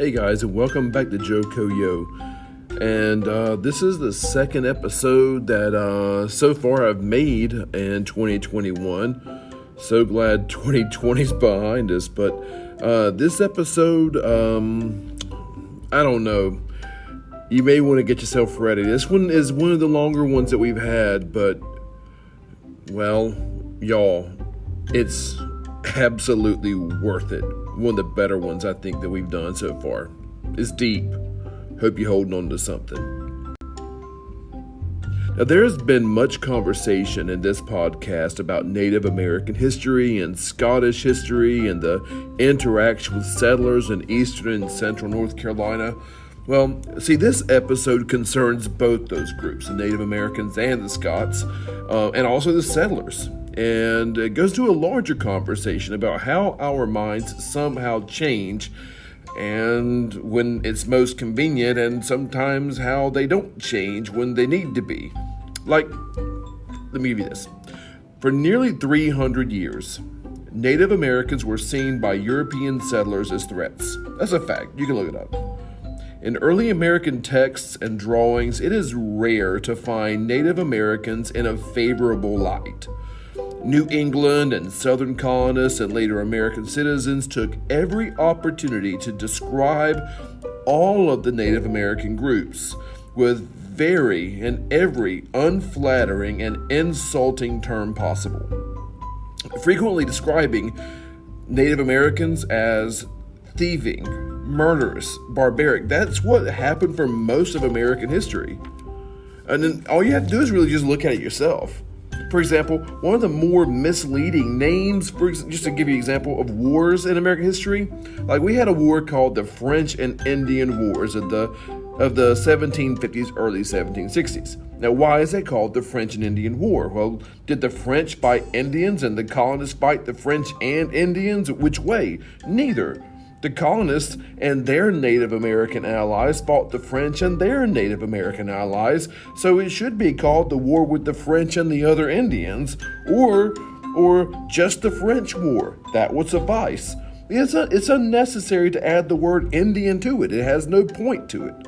Hey guys, and welcome back to Joe Koyo. And this is the second episode that so far I've made in 2021. So glad 2020's behind us. But this episode, I don't know. You may want to get yourself ready. This one is one of the longer ones that we've had, but, well, y'all, it's absolutely worth it. One of the better ones I think that we've done so far. It's deep. Hope you're holding on to something. Now, there has been much conversation in this podcast about Native American history and Scottish history and the interaction with settlers in eastern and central North Carolina. Well, see, this episode concerns both those groups, the Native Americans and the Scots, and also the settlers. And it goes to a larger conversation about how our minds somehow change and when it's most convenient, and sometimes how they don't change when they need to be. Like, let me give you this. For nearly 300 years, Native Americans were seen by European settlers as threats. That's a fact. You can look it up. In early American texts and drawings, it is rare to find Native Americans in a favorable light. New England and Southern colonists and later American citizens took every opportunity to describe all of the Native American groups with every unflattering and insulting term possible, frequently describing Native Americans as thieving, murderous, barbaric. That's what happened for most of American history. And then all you have to do is really just look at it yourself. For example, one of the more misleading names, just to give you an example of wars in American history, like we had a war called the French and Indian Wars of the 1750s, early 1760s. Now, why is it called the French and Indian War? Well, did the French fight Indians and the colonists fight the French and Indians? Which way? Neither. The colonists and their Native American allies fought the French and their Native American allies, so it should be called the war with the French and the other Indians, or just the French War. That would suffice. It's unnecessary to add the word Indian to it. It has no point to it.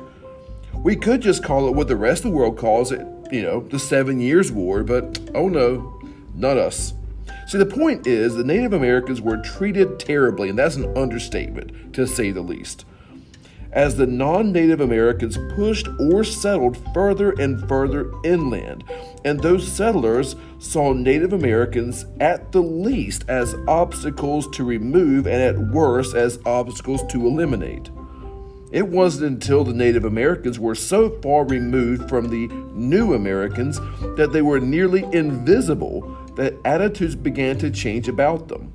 We could just call it what the rest of the world calls it, the 7 Years' War, but oh no, not us. See, the point is the Native Americans were treated terribly, and that's an understatement, to say the least. As the non-Native Americans pushed or settled further and further inland, and those settlers saw Native Americans at the least as obstacles to remove and at worst as obstacles to eliminate. It wasn't until the Native Americans were so far removed from the new Americans that they were nearly invisible that attitudes began to change about them.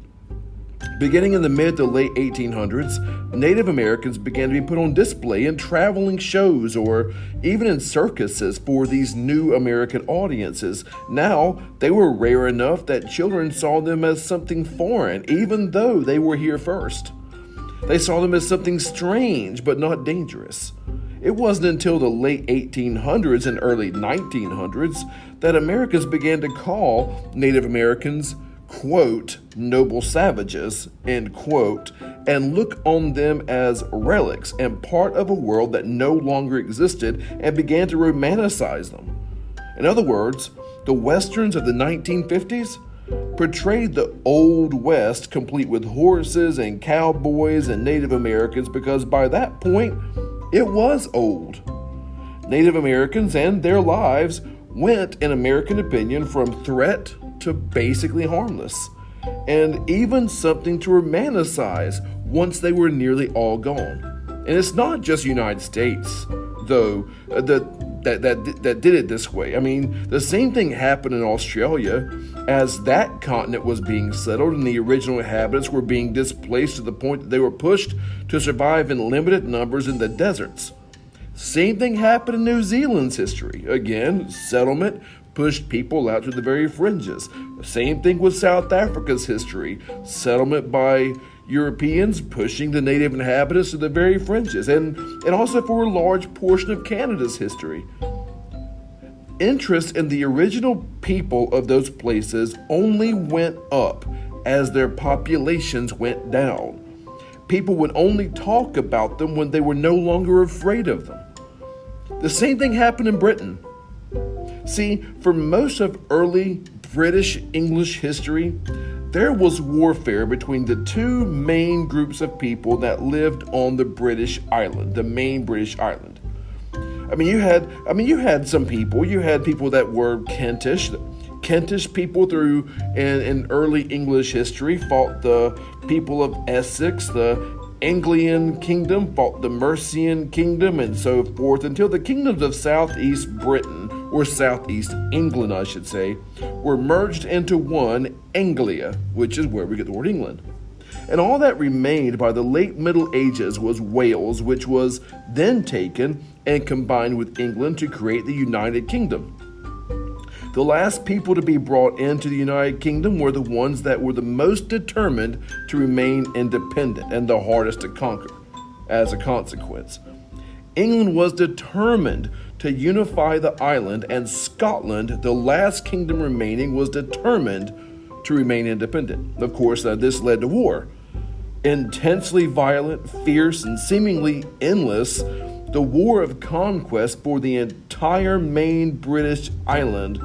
Beginning in the mid to late 1800s, Native Americans began to be put on display in traveling shows or even in circuses for these new American audiences. Now, they were rare enough that children saw them as something foreign, even though they were here first. They saw them as something strange, but not dangerous. It wasn't until the late 1800s and early 1900s that Americans began to call Native Americans, quote, noble savages, end quote, and look on them as relics and part of a world that no longer existed and began to romanticize them. In other words, the Westerns of the 1950s portrayed the Old West complete with horses and cowboys and Native Americans because by that point, it was old. Native Americans and their lives went, in American opinion, from threat to basically harmless, and even something to romanticize once they were nearly all gone. And it's not just the United States, though, that did it this way. I mean, the same thing happened in Australia as that continent was being settled and the original inhabitants were being displaced to the point that they were pushed to survive in limited numbers in the deserts. Same thing happened in New Zealand's history. Again, settlement pushed people out to the very fringes. Same thing with South Africa's history. Settlement by Europeans pushing the native inhabitants to the very fringes, and also for a large portion of Canada's history. Interest in the original people of those places only went up as their populations went down. people would only talk about them when they were no longer afraid of them. The same thing happened in Britain. See, for most of early British English history, there was warfare between the two main groups of people that lived on the British island, the main British island. You had some people. You had people that were Kentish. Kentish people through in early English history fought the people of Essex. The Anglian kingdom fought the Mercian kingdom, and so forth, until the kingdoms of southeast Britain, or southeast England, I should say, were merged into one, Anglia, which is where we get the word England. And all that remained by the late Middle Ages was Wales, which was then taken and combined with England to create the United Kingdom. The last people to be brought into the United Kingdom were the ones that were the most determined to remain independent and the hardest to conquer. As a consequence, England was determined to unify the island, and Scotland, the last kingdom remaining, was determined to remain independent. Of course, this led to war. Intensely violent, fierce, and seemingly endless, the war of conquest for the entire main British island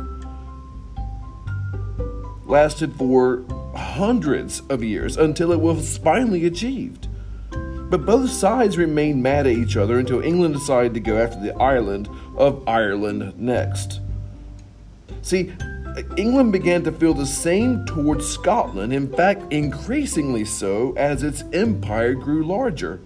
lasted for hundreds of years until it was finally achieved. But both sides remained mad at each other until England decided to go after the island of Ireland next. See, England began to feel the same towards Scotland, in fact, increasingly so as its empire grew larger.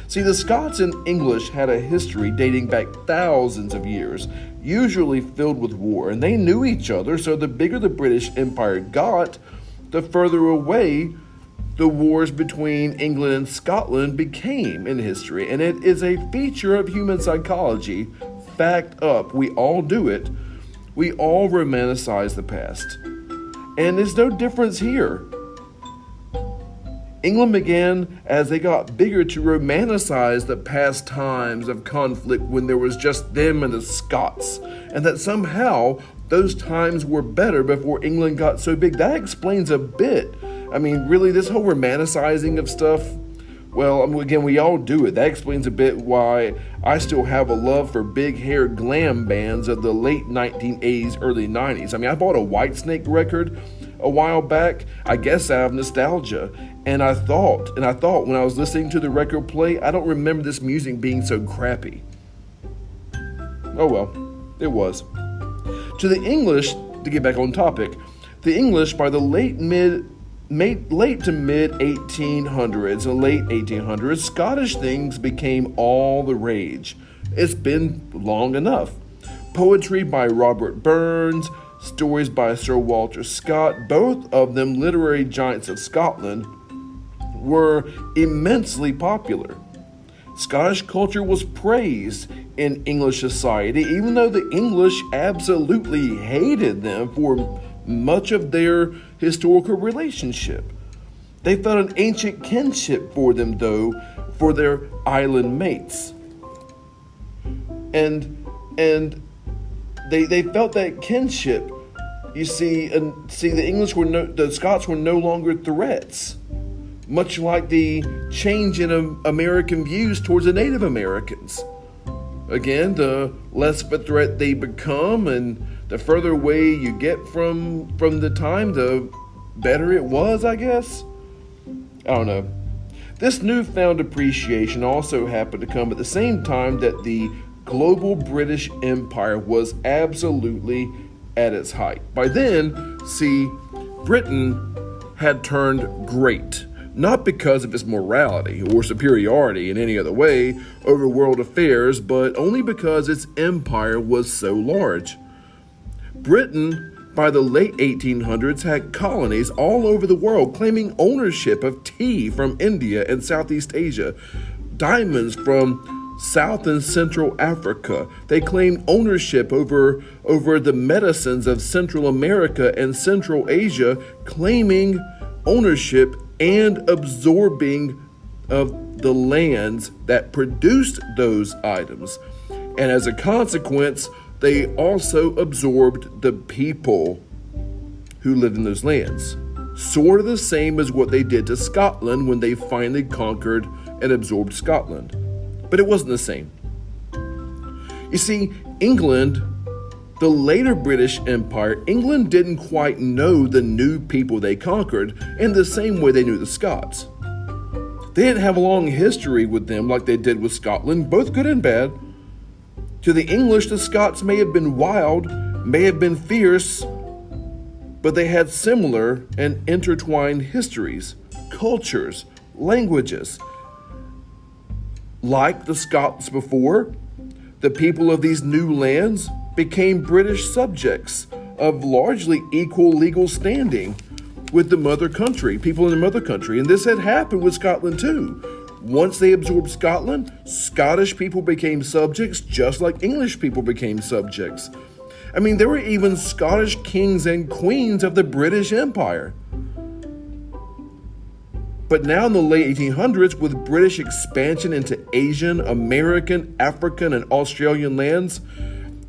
See, the Scots and English had a history dating back thousands of years, usually filled with war, and they knew each other, so the bigger the British Empire got, the further away the wars between England and Scotland became in history. And it is a feature of human psychology. Fact up, we all do it. We all romanticize the past. And there's no difference here. England began, as they got bigger, to romanticize the past times of conflict when there was just them and the Scots, and that somehow those times were better before England got so big. That explains a bit. Really, this whole romanticizing of stuff, well, again, we all do it. That explains a bit why I still have a love for big hair glam bands of the late 1980s, early 90s. I bought a Whitesnake record a while back, I guess out of nostalgia. And I thought when I was listening to the record play, I don't remember this music being so crappy. Oh well, it was. To the English, to get back on topic, the English by the late to mid 1800s and late 1800s, Scottish things became all the rage. It's been long enough. Poetry by Robert Burns, stories by Sir Walter Scott, both of them literary giants of Scotland, were immensely popular. Scottish culture was praised in English society, even though the English absolutely hated them for much of their historical relationship. They felt an ancient kinship for them, though, for their island mates. And they felt that kinship. You see, the Scots were no longer threats, much like the change in American views towards the Native Americans. Again, the less of a threat they become, and the further away you get from the time, the better it was, I guess. I don't know. This newfound appreciation also happened to come at the same time that the global British Empire was absolutely at its height. By then, see, Britain had turned great, not because of its morality or superiority in any other way over world affairs, but only because its empire was so large. Britain, by the late 1800s, had colonies all over the world claiming ownership of tea from India and Southeast Asia, diamonds from South and Central Africa. They claimed ownership over the medicines of Central America and Central Asia, claiming ownership and absorbing of the lands that produced those items. And as a consequence, they also absorbed the people who lived in those lands. sort of the same as what they did to Scotland when they finally conquered and absorbed Scotland. But it wasn't the same. You see, England, the later British Empire, England didn't quite know the new people they conquered in the same way they knew the Scots. They didn't have a long history with them like they did with Scotland, both good and bad. To the English, the Scots may have been wild, may have been fierce, but they had similar and intertwined histories, cultures, languages. Like the Scots before, the people of these new lands became British subjects of largely equal legal standing with the mother country, people in the mother country. And this had happened with Scotland too. Once they absorbed Scotland, Scottish people became subjects just like English people became subjects. I mean, there were even Scottish kings and queens of the British Empire. But now in the late 1800s, with British expansion into Asian, American, African, and Australian lands,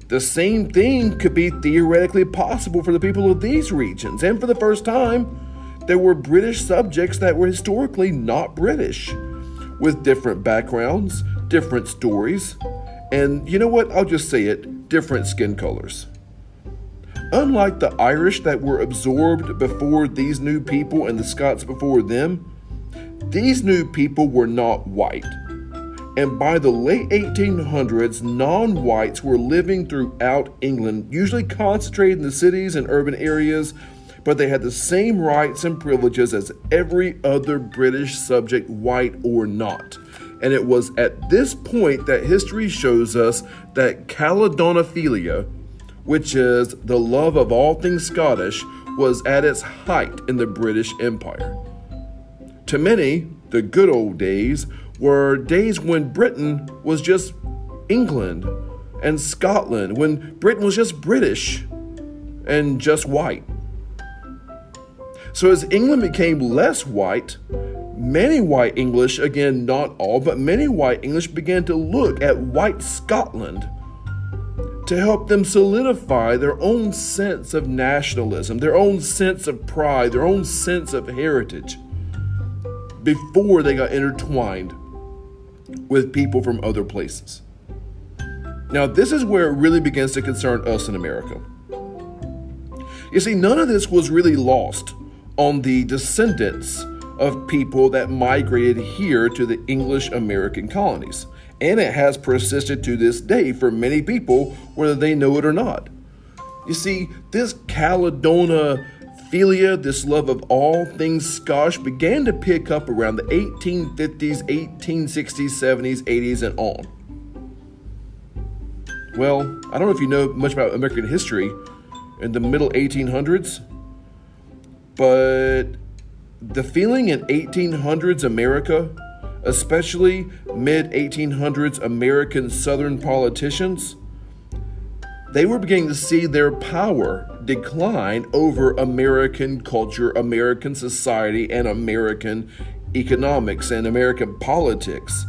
the same thing could be theoretically possible for the people of these regions. And for the first time, there were British subjects that were historically not British, with different backgrounds, different stories, and you know what? I'll just say it, different skin colors. Unlike the Irish that were absorbed before these new people and the Scots before them, these new people were not white. And by the late 1800s, non-whites were living throughout England, usually concentrated in the cities and urban areas, but they had the same rights and privileges as every other British subject, white or not. And it was at this point that history shows us that Caledonophilia, which is the love of all things Scottish, was at its height in the British Empire. To many, the good old days were days when Britain was just England and Scotland, when Britain was just British and just white. So as England became less white, many white English, again not all, but many white English began to look at white Scotland to help them solidify their own sense of nationalism, their own sense of pride, their own sense of heritage, before they got intertwined with people from other places. Now, this is where it really begins to concern us in America. You see, none of this was really lost on the descendants of people that migrated here to the English American colonies. And it has persisted to this day for many people, whether they know it or not. You see, this Caledonophilia, this love of all things Scottish, began to pick up around the 1850s, 1860s, 70s, 80s, and on. Well, I don't know if you know much about American history in the middle 1800s, but the feeling in 1800s America, especially mid-1800s American Southern politicians, they were beginning to see their power decline over American culture, American society, and American economics and American politics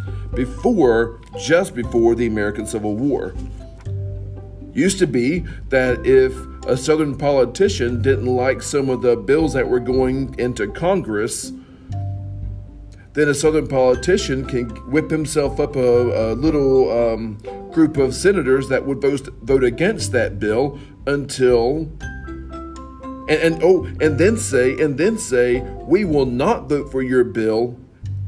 just before the American Civil War. Used to be that if a Southern politician didn't like some of the bills that were going into Congress, then a Southern politician can whip himself up a little group of senators that would vote against that bill until and then say we will not vote for your bill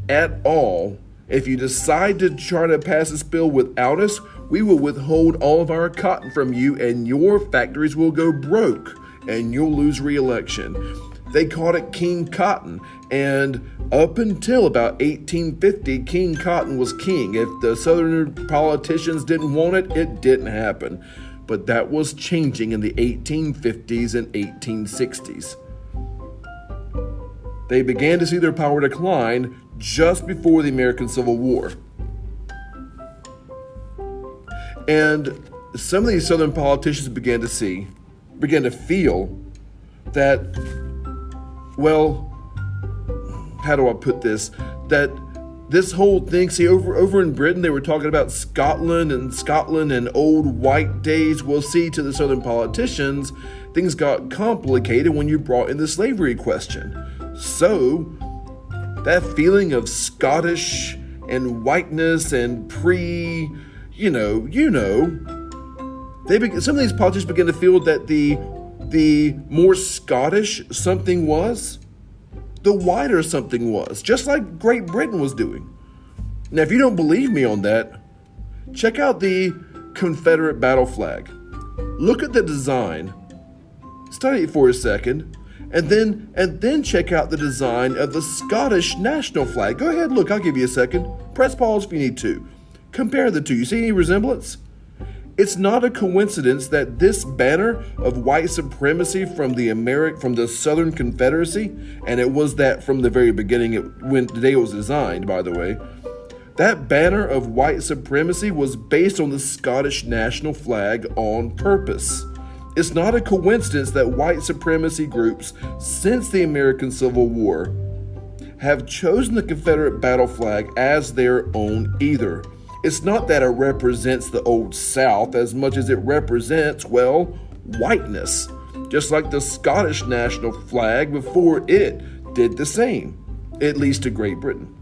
at all. If you decide to try to pass this bill without us, we will withhold all of our cotton from you, and your factories will go broke, and you'll lose re-election. They called it King Cotton, and up until about 1850, King Cotton was king. If the Southern politicians didn't want it, it didn't happen. But that was changing in the 1850s and 1860s. They began to see their power decline just before the American Civil War. And some of these Southern politicians began to feel that, well, how do I put this? That This whole thing, see, over in Britain, they were talking about Scotland and old white days. Well, see, to the Southern politicians, things got complicated when you brought in the slavery question. So, that feeling of Scottish and whiteness and some of these politicians began to feel that the more Scottish something was, the whiter something was, just like Great Britain was doing. Now, if you don't believe me on that, check out the Confederate battle flag. Look at the design, study it for a second, and then check out the design of the Scottish national flag. Go ahead, look, I'll give you a second. Press pause if you need to. Compare the two. You see any resemblance? It's not a coincidence that this banner of white supremacy from the Southern Confederacy, and it was that from the very beginning, the day it was designed, by the way, that banner of white supremacy was based on the Scottish national flag on purpose. It's not a coincidence that white supremacy groups since the American Civil War have chosen the Confederate battle flag as their own either. It's not that it represents the Old South as much as it represents, well, whiteness, just like the Scottish national flag before it did the same, at least to Great Britain,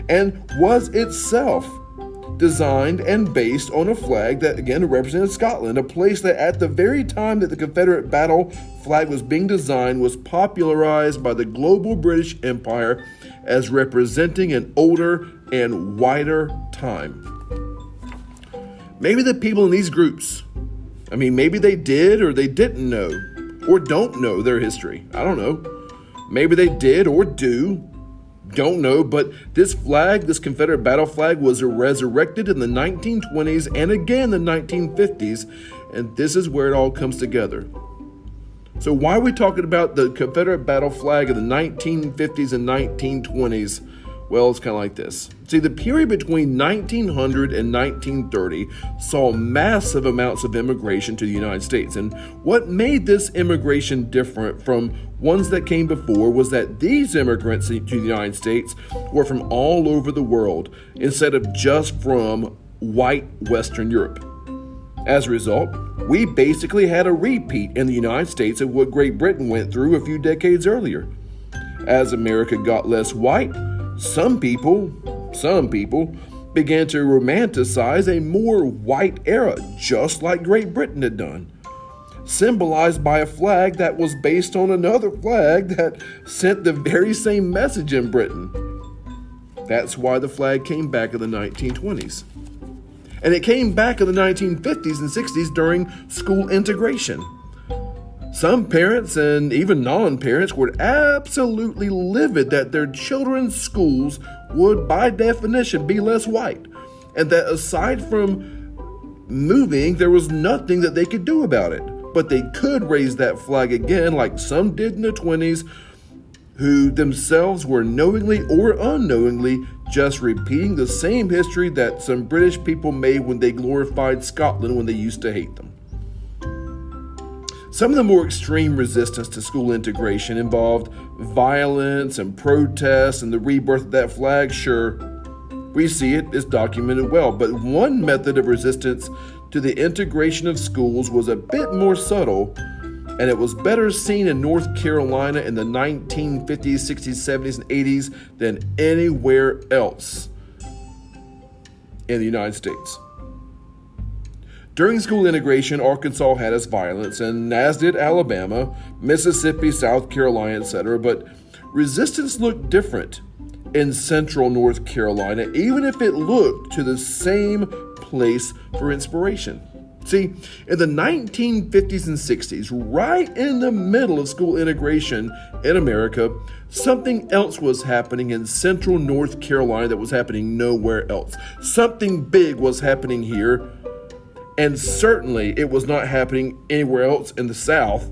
and was itself designed and based on a flag that, again, represented Scotland, a place that at the very time that the Confederate battle flag was being designed was popularized by the global British Empire as representing an older and whiter time. Maybe the people in these groups, maybe they did or they didn't know or don't know their history. I don't know. Maybe they did or don't know, but this flag, this Confederate battle flag, was resurrected in the 1920s and again the 1950s, and this is where it all comes together. So why are we talking about the Confederate battle flag of the 1950s and 1920s? Well, it's kind of like this. See, the period between 1900 and 1930 saw massive amounts of immigration to the United States. And what made this immigration different from ones that came before was that these immigrants to the United States were from all over the world instead of just from white Western Europe. As a result, we basically had a repeat in the United States of what Great Britain went through a few decades earlier. As America got less white, some people began to romanticize a more white era, just like Great Britain had done, symbolized by a flag that was based on another flag that sent the very same message in Britain. That's why the flag came back in the 1920s. And it came back in the 1950s and 60s during school integration. Some parents and even non-parents were absolutely livid that their children's schools would, by definition, be less white, and that aside from moving, there was nothing that they could do about it. But they could raise that flag again, like some did in the 20s, who themselves were knowingly or unknowingly just repeating the same history that some British people made when they glorified Scotland when they used to hate them. Some of the more extreme resistance to school integration involved violence and protests and the rebirth of that flag. Sure, we see it, it's documented well, but one method of resistance to the integration of schools was a bit more subtle, and it was better seen in North Carolina in the 1950s, 60s, 70s, and 80s than anywhere else in the United States. During school integration, Arkansas had its violence, and as did Alabama, Mississippi, South Carolina, etc. But resistance looked different in central North Carolina, even if it looked to the same place for inspiration. See, in the 1950s and 60s, right in the middle of school integration in America, something else was happening in central North Carolina that was happening nowhere else. Something big was happening here. And certainly it was not happening anywhere else in the South.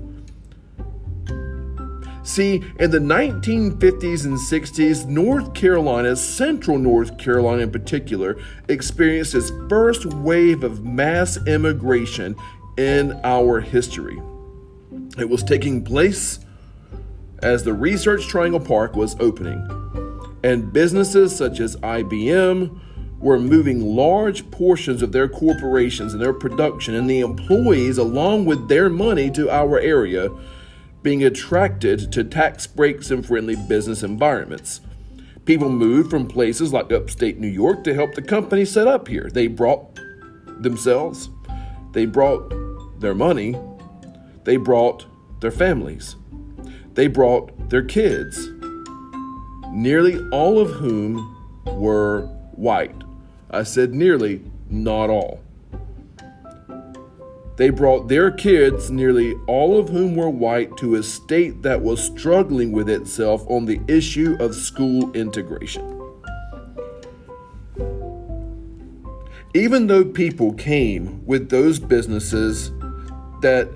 See, in the 1950s and 60s, North Carolina, central North Carolina in particular, experienced its first wave of mass immigration in our history. It was taking place as the Research Triangle Park was opening. And businesses such as IBM were moving large portions of their corporations and their production and the employees along with their money to our area, being attracted to tax breaks and friendly business environments. People moved from places like upstate New York to help the company set up here. They brought themselves, they brought their money, they brought their families, they brought their kids, nearly all of whom were white. I said nearly, not all. They brought their kids, nearly all of whom were white, to a state that was struggling with itself on the issue of school integration. Even though people came with those businesses that,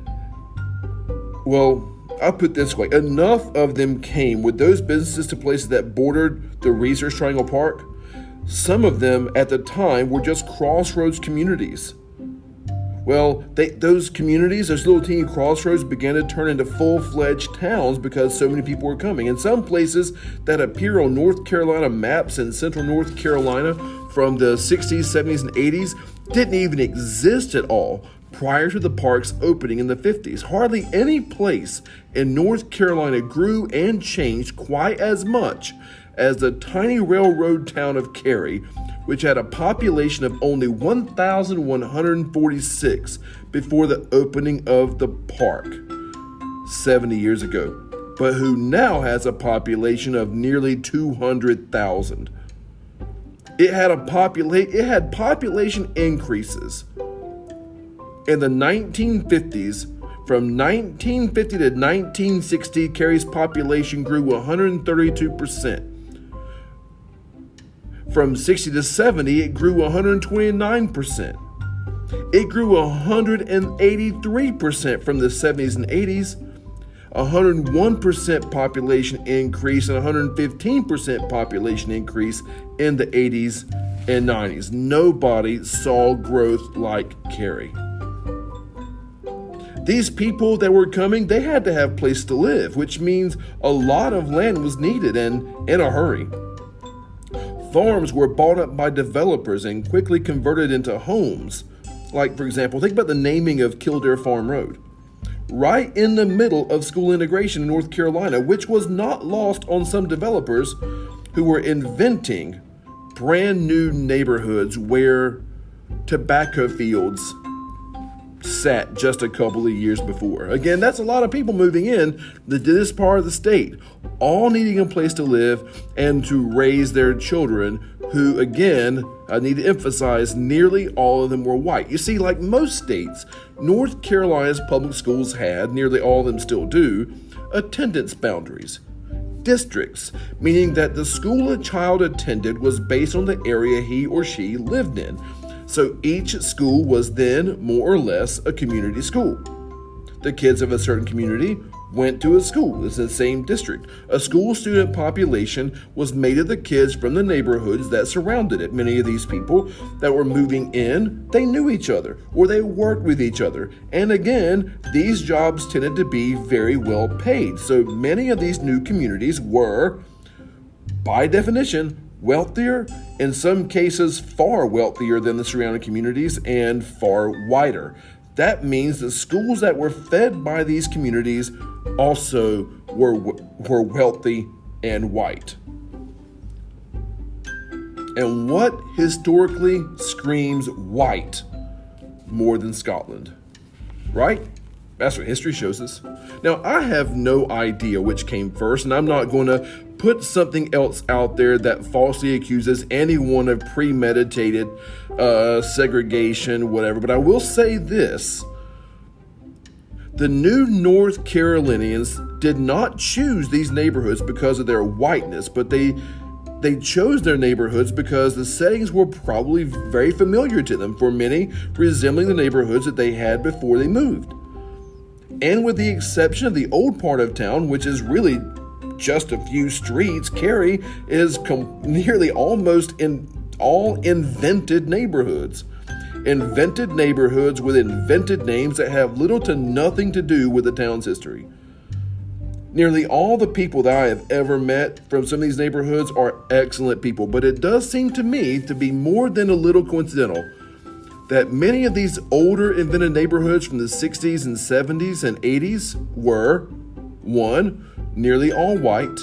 well, I'll put it this way, enough of them came with those businesses to places that bordered the Research Triangle Park. Some of them at the time were just crossroads communities. Well, those communities, those little teeny crossroads, began to turn into full-fledged towns because so many people were coming. And some places that appear on North Carolina maps in central North Carolina from the 60s, 70s, and 80s didn't even exist at all prior to the park's opening in the 50s. Hardly any place in North Carolina grew and changed quite as much as the tiny railroad town of Cary, which had a population of only 1,146 before the opening of the park 70 years ago, but who now has a population of nearly 200,000. It had population increases in the 1950s. From 1950 to 1960, Cary's population grew 132%. From 60 to 70, it grew 129%. It grew 183% from the 70s and 80s, 101% population increase, and 115% population increase in the 80s and 90s. Nobody saw growth like Cary. These people that were coming, they had to have a place to live, which means a lot of land was needed and in a hurry. Farms were bought up by developers and quickly converted into homes. Like, for example, think about the naming of Kildare Farm Road. Right in the middle of school integration in North Carolina, which was not lost on some developers who were inventing brand new neighborhoods where tobacco fields sat just a couple of years before. Again, that's a lot of people moving in to this part of the state, all needing a place to live and to raise their children, who, again, I need to emphasize, nearly all of them were white. You see, like most states, North Carolina's public schools had, nearly all of them still do, attendance boundaries. Districts, meaning that the school a child attended was based on the area he or she lived in. So each school was then more or less a community school. The kids of a certain community went to a school. It's the same district. A school student population was made of the kids from the neighborhoods that surrounded it. Many of these people that were moving in, they knew each other or they worked with each other. And again, these jobs tended to be very well paid. So many of these new communities were, by definition, wealthier, in some cases far wealthier than the surrounding communities, and far whiter. That means the schools that were fed by these communities also were wealthy and white. And what historically screams white more than Scotland? Right? That's what history shows us. Now, I have no idea which came first, and I'm not going to put something else out there that falsely accuses anyone of premeditated segregation, whatever. But I will say this. The new North Carolinians did not choose these neighborhoods because of their whiteness, but they chose their neighborhoods because the settings were probably very familiar to them, for many resembling the neighborhoods that they had before they moved. And with the exception of the old part of town, which is really just a few streets, Cary is nearly almost in all invented neighborhoods. Invented neighborhoods with invented names that have little to nothing to do with the town's history. Nearly all the people that I have ever met from some of these neighborhoods are excellent people, but it does seem to me to be more than a little coincidental that many of these older invented neighborhoods from the 60s and 70s and 80s were 1. Nearly all white,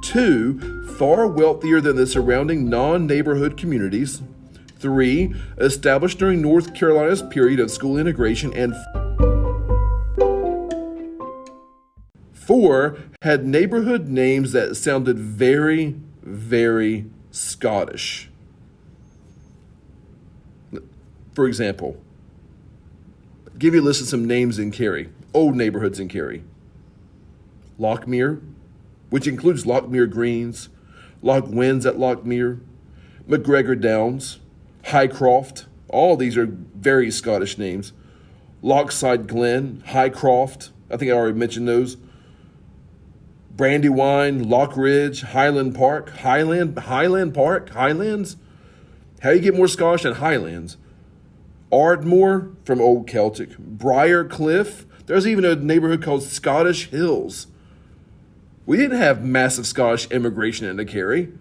2. Far wealthier than the surrounding non-neighborhood communities, 3. Established during North Carolina's period of school integration, and 4. Had neighborhood names that sounded very, very Scottish. For example, give you a list of some names in Cary, old neighborhoods in Cary. Lockmere, which includes Lockmere Greens, Loch Winds at Lockmere, McGregor Downs, Highcroft. All these are very Scottish names. Lochside Glen, Highcroft. I think I already mentioned those. Brandywine, Lockridge, Highland Park, Highlands. How do you get more Scottish than Highlands? Ardmore from Old Celtic, Briar Cliff. There's even a neighborhood called Scottish Hills. We didn't have massive Scottish immigration into Cary.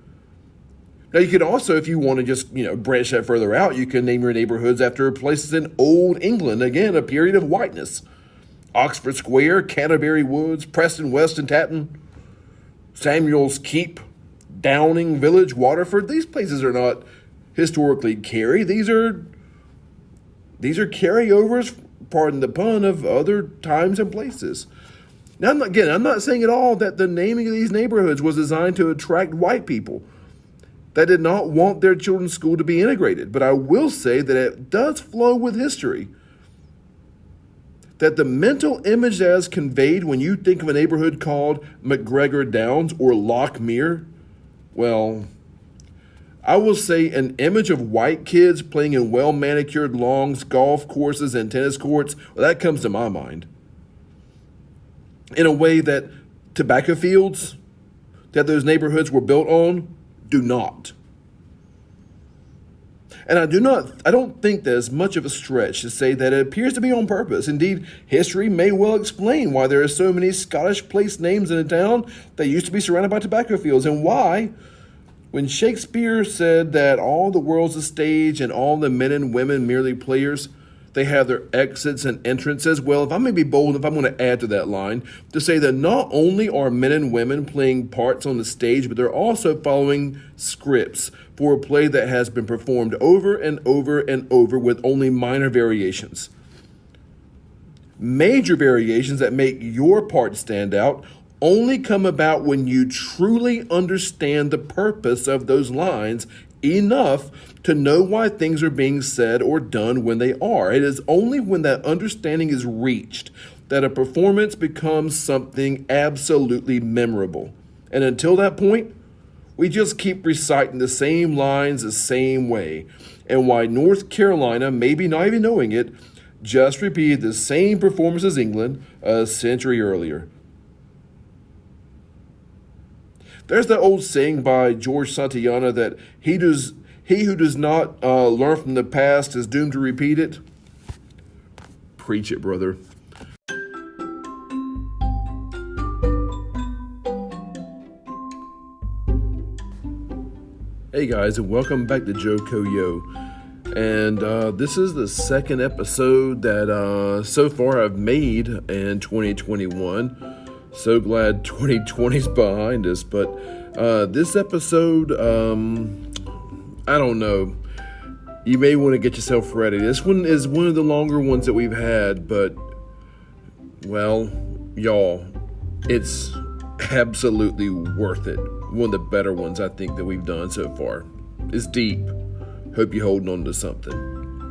Now you could also, if you want to just, branch that further out, you can name your neighborhoods after places in Old England. Again, a period of whiteness. Oxford Square, Canterbury Woods, Preston West and Tatton, Samuel's Keep, Downing Village, Waterford. These places are not historically Cary. These are carryovers, pardon the pun, of other times and places. Now, I'm not saying at all that the naming of these neighborhoods was designed to attract white people that did not want their children's school to be integrated. But I will say that it does flow with history. That the mental image that is conveyed when you think of a neighborhood called McGregor Downs or Lockmere, well, I will say an image of white kids playing in well-manicured lawns, golf courses, and tennis courts, well, that comes to my mind. In a way that tobacco fields that those neighborhoods were built on do not. And I don't think that it's much of a stretch to say that it appears to be on purpose. Indeed, history may well explain why there are so many Scottish place names in a town that used to be surrounded by tobacco fields, and why, when Shakespeare said that all the world's a stage and all the men and women merely players, they have their exits and entrances. Well, if I may be bold, if I'm going to add to that line, to say that not only are men and women playing parts on the stage, but they're also following scripts for a play that has been performed over and over and over with only minor variations. Major variations that make your part stand out only come about when you truly understand the purpose of those lines enough to know why things are being said or done when they are. It is only when that understanding is reached that a performance becomes something absolutely memorable. And until that point, we just keep reciting the same lines the same way. And why North Carolina, maybe not even knowing it, just repeated the same performance as England a century earlier. There's that old saying by George Santayana that he who does not learn from the past is doomed to repeat it. Preach it, brother. Hey guys, and welcome back to Joe Koyo. And this is the second episode that so far I've made in 2021. So glad 2020's behind us, but this episode, I don't know. You may want to get yourself ready. This one is one of the longer ones that we've had, but, well, y'all, it's absolutely worth it. One of the better ones I think that we've done so far. It's deep. Hope you're holding on to something.